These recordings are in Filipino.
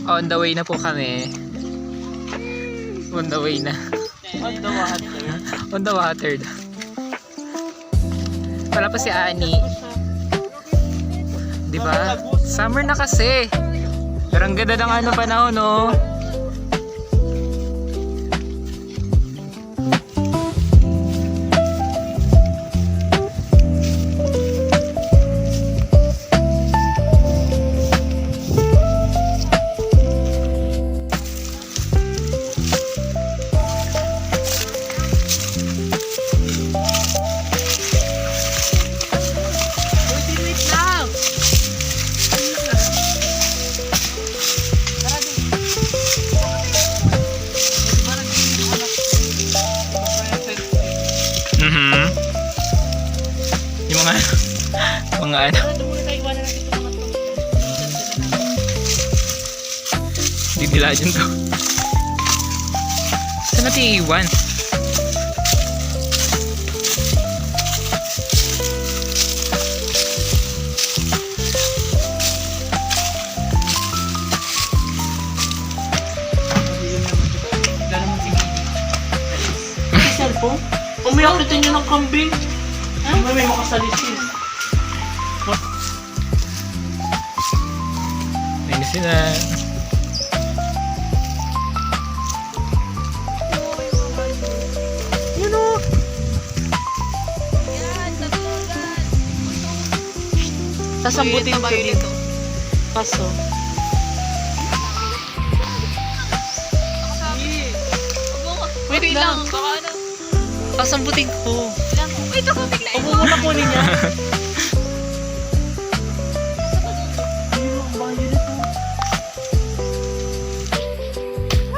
On the way na po kami. On the way na. On the water. On the water. Wala pa si Ani. Diba? Summer na kasi. Pero ang ganda ng ano panahon, no? Yung mga ano. Didila dyan to. Saan natin iiwan? Cellphone? Umiyak ito nyo ng kambing. May makasalisis. Ayun sila. Yun o. Sasambutin ko dito. Paso. Wait lang. Baka ano. Sasambutin ko. Wait ako, bigla. Huwag mo na kunin niya.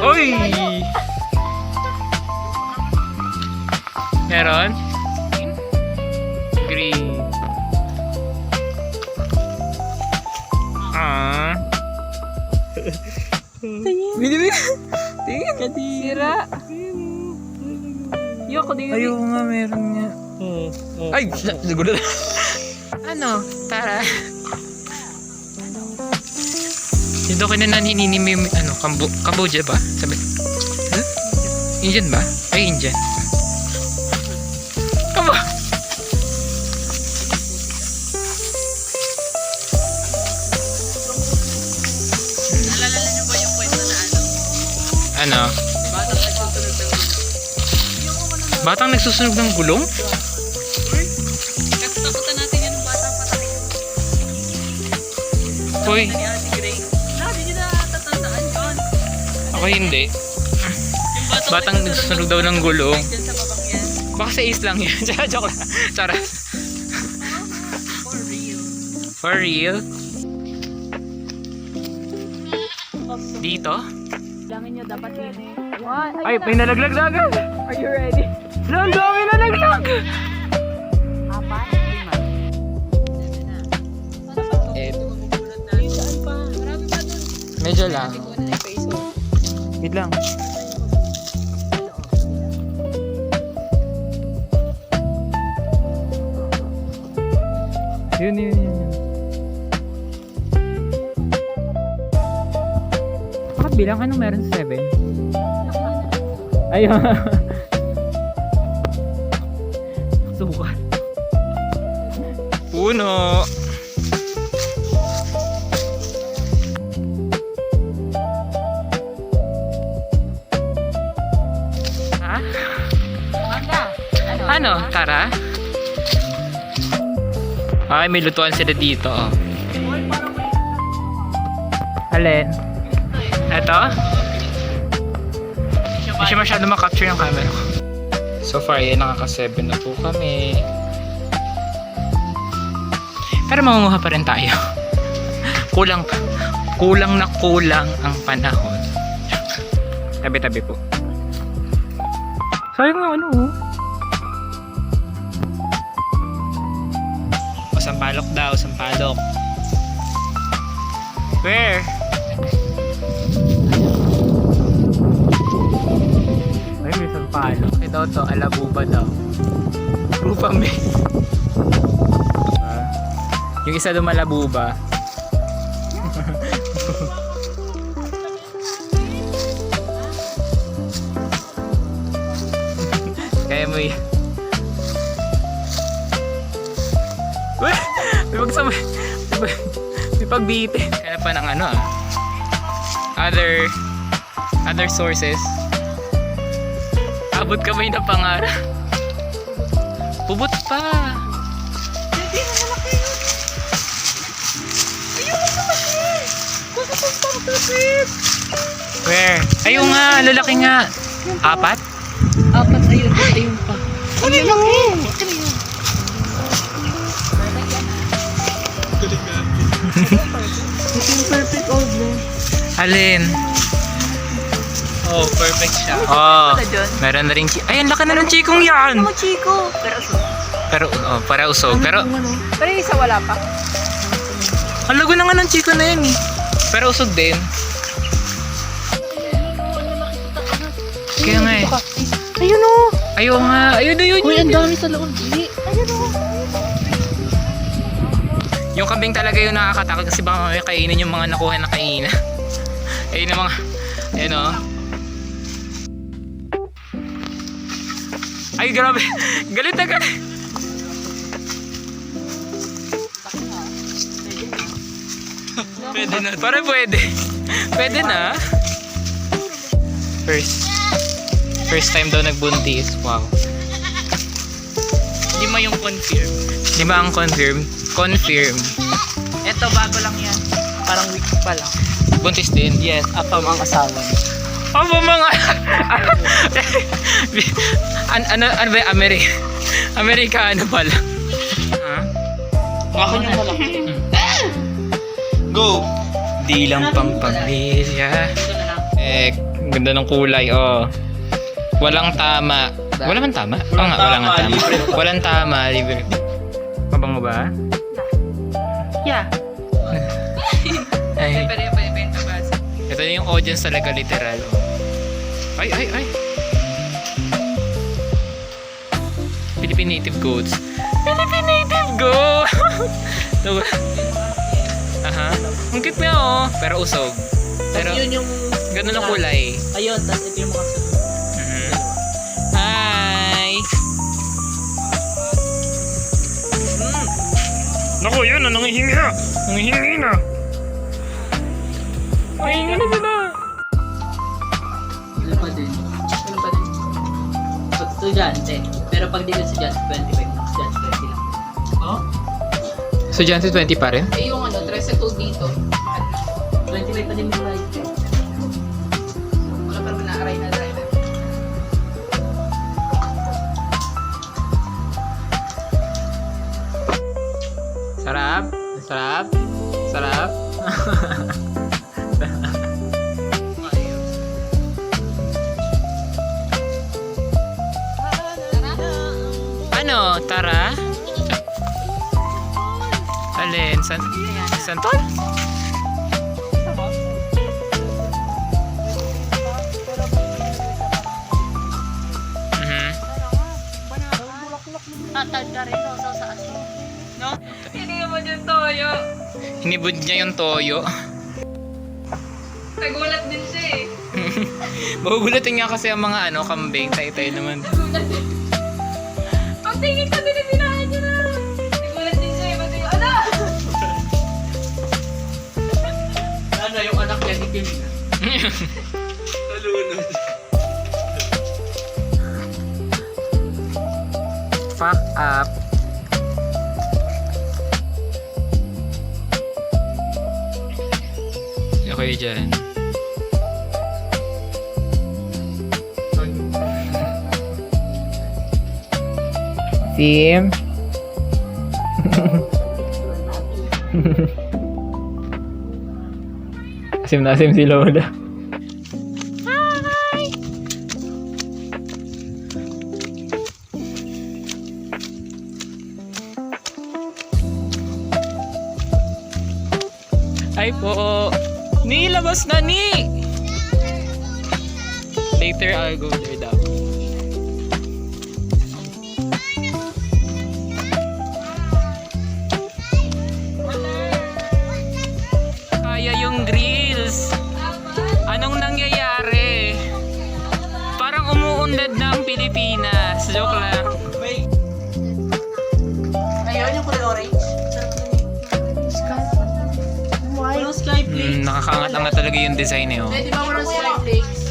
Uy! Meron? Green. Ah. Tingin. Tingin. Kadira. Yoko din. Ayoko nga, meron nga. Ay! Siguro na. Ano? Tara. Dito ko na nanininim yung ano, Cambodia ba? Sabi. Huh? Indian ba? Ay, Indian. Aba! Naalala niyo ba yung kwento na ano? Ano? Batang nagsusunog ng gulong? Batang nagsusunog ng gulong? Nagtatakutan natin yan ng batang patay. Hoy, Ni Ate Gray. Hindi nyo na tatandaan yun. ako hindi. Yung Batang nagsusunog daw ng gulong. dyan sa babang yan. Baka sa is lang yun. Joke lang. Charot. For real. For real? Dito? Langin nyo dapat yun eh. Ay, may nalaglag na agad. Are you ready? Ang dami nalaglag. 4, 5. Eh, Saan pa? Marami pa dun. medyo lang. Tingnan na yung Facebook. Wait lang. Yun. Bakit bilang anong meron sa 7? Ayun. Sukat. Puno. Ha? Mangga. Ano? Tara? Ay, may lutuan sila dito. Oh. Alin? Eto? Hindi siya masyado makapture yung camera ko. So far, yan, nakaka-7 na po kami. Pero mangunguha pa rin tayo. Kulang na kulang ang panahon. Tabi-tabi po. Sayang nga ano oh. O, sampalok daw, sampalok. Where? Ay, may sampalok. Ito to, alabuba daw. Rupa me. Yung isa doon malabuba. kaya mo yan. Uy! May pagsamay. May pagbitin. Kaya pa ng ano other sources. Abot kamay na pangarap. Pubot pa. Hindi na malaki yun. Ayun na malaki. Magkakapang tapit. Where? Ayun nga, lalaki nga. 4? Apat, ayun. Ayun pa. Ano yung laki? Ano yun? Ito yung perfect old man. Alin? Oh, perfect siya. Oh, Wala dyan. meron na rin. Ay, ang laki na ng chikong yan. Mga chiko. Pero usok. Pero, para usog. Pero, Pero yung isa wala pa. ang lago na nga ng chiko na yan eh. Pero usog din. Kaya nga eh. Ayun o. Ayaw nga. Ayun na yun. Uy, ang dami sa loob. Ayun o. Yung kambing talaga yung nakakatakot kasi baka mamaya kainin yung mga nakuha na kainin. Ayun na mga, ayun o. Ay, grabe. Galit na galit. Pwede na. Para pwede. Pwede na. First time daw nagbuntis. Wow. Lima yung confirm. Di ba ang confirm? Confirm. Ito, bago lang yan. Parang week pa lang. Buntis din. Yes, apam ang asawa. Aba mga... ano ba yung Amerikano pala? Ha? Ako yung malaki. Go! Di lang pang pamilya. Ito na lang. Ganda ng kulay, oh. Walang tama. Wala man tama? Oo nga, wala nga tama. Walang tama, libre. Mabango ba? Yeah. Ay. Pwede pa yung benta ba? Ito na yung audience talaga, literal. Ay. Philippine Native Goats. Philippine Native Goats! Aha. Ang cute nga oh. Pero usog. Pero Yun yung... ganun ang kulay. Ayun, tapos ito yung mga sunod. Mhm. Hi! Naku, yun na, nangihingi na! Nangihingi na! Nangihingi na sila! Ano pa din? Ano pa din? Pag estudyante. Pero pag di ka estudyante, 25 na. Estudyante, 20 lang. Oh? Estudyante 20 pa rin? Eh yung ano, 13 dito. Mahal na. 25 pa din yung ride. Wala pa naman na-aray na driver. Sarap? Sarap? Sarap? Ano? Tara? Alin? Santol? Mhm. Tatag na rin ako sa aso. No? Hindi mo dyan toyo. Hinibod niya yung toyo. Nagulat din siya eh. Magugulatin nga kasi ang mga kambing. Tay-tay naman. Nagulat din. Pagtingin ka din, dinahan niya na. Nagulat din siya eh. Pati yung anak. Ano yung anak niya itim na? Nalunod. Fuck up. Okay dyan. Sim. Asim na asim si Lola. Hi po. Ni, labas na ni. Later I'll go there daw. Kaya yung grills. Anong nangyayari? Parang umuunlad na ang Pilipinas. Joke lang. Nakakaangat-angat talaga yung design eh. Oh. Di ba walang snowflakes?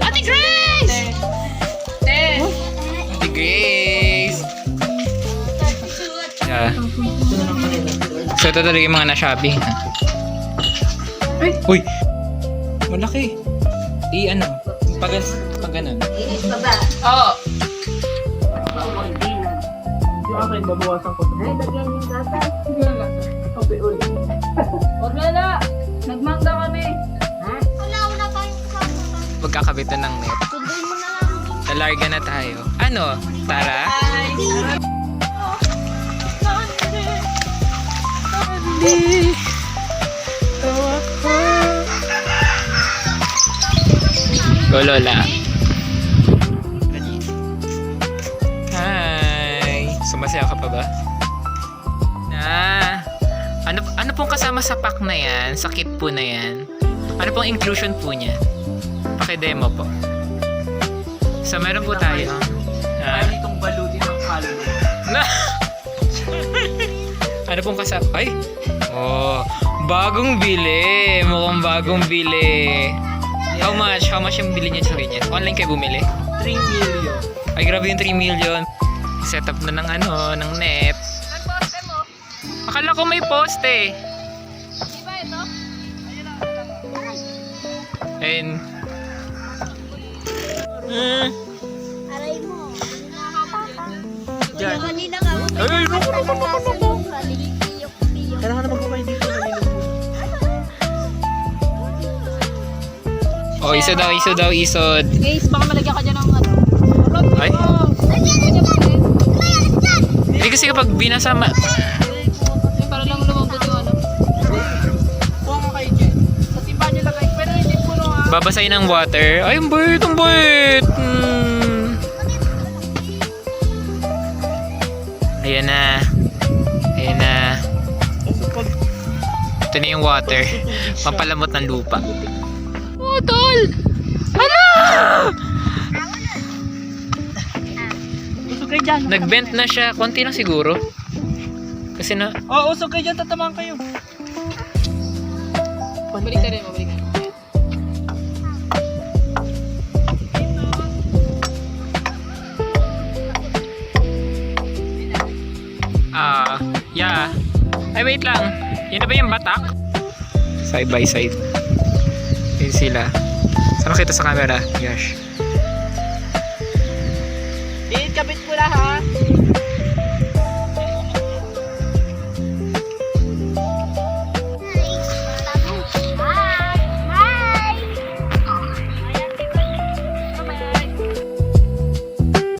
Ate Grace! Ate Grace! Yeah. So ito talaga yung mga na-shopping. Uy! Malaki. Ano? Pag ganun. Oo. Wala. Nagmangga kami. Magkakabit na ng net. Talarga na tayo. Ano? Tara? Go Lola. Hi! Sumasaya ka pa ba? Ano pong kasama sa pack na yan? Sa kit po na yan? Ano pong inclusion po niya? Paki-demo po. So meron po tayo. Ay, itong balutin ng kaluluwa. Ano pong kasama? Ay! Oh, bagong bili. Mukhang bagong bili. How much? How much yung bili niya sa kanya? Online kayo bumili? 3 million. Ay, grabe yung 3 million. Set up na ng ng net. Nagposte mo? Akala ko may poste. Di ba ito? And... Aray mo. Diyan. Kanina nga mo. Ay, Kailangan na magpapay dito. oh, isod. Guys, baka malagyan ka dyan ng ano. Ay. Hindi kasi kapag binasama... Ay, para lang lumambot yung ano. Kuha nga kayo dyan. Sa timba nyo lagay. Pero hindi puno ha. Babasay ng water. Ay, ang bait, ang bait. Ayan na. Ayan na. Ito na yung water. Mapalamot ng lupa. Oh, tol! Hala! Usok kayo dyan. Nagbent na siya. Konti lang siguro. Kasi na... Oo, usok kayo dyan. Tatamaan kayo. Balik ka rin, mabalik ka. Yeah. Ay, wait lang. Yun na ba yung batak? Side by side. Yun sila. Saan nakita sa camera? Gosh.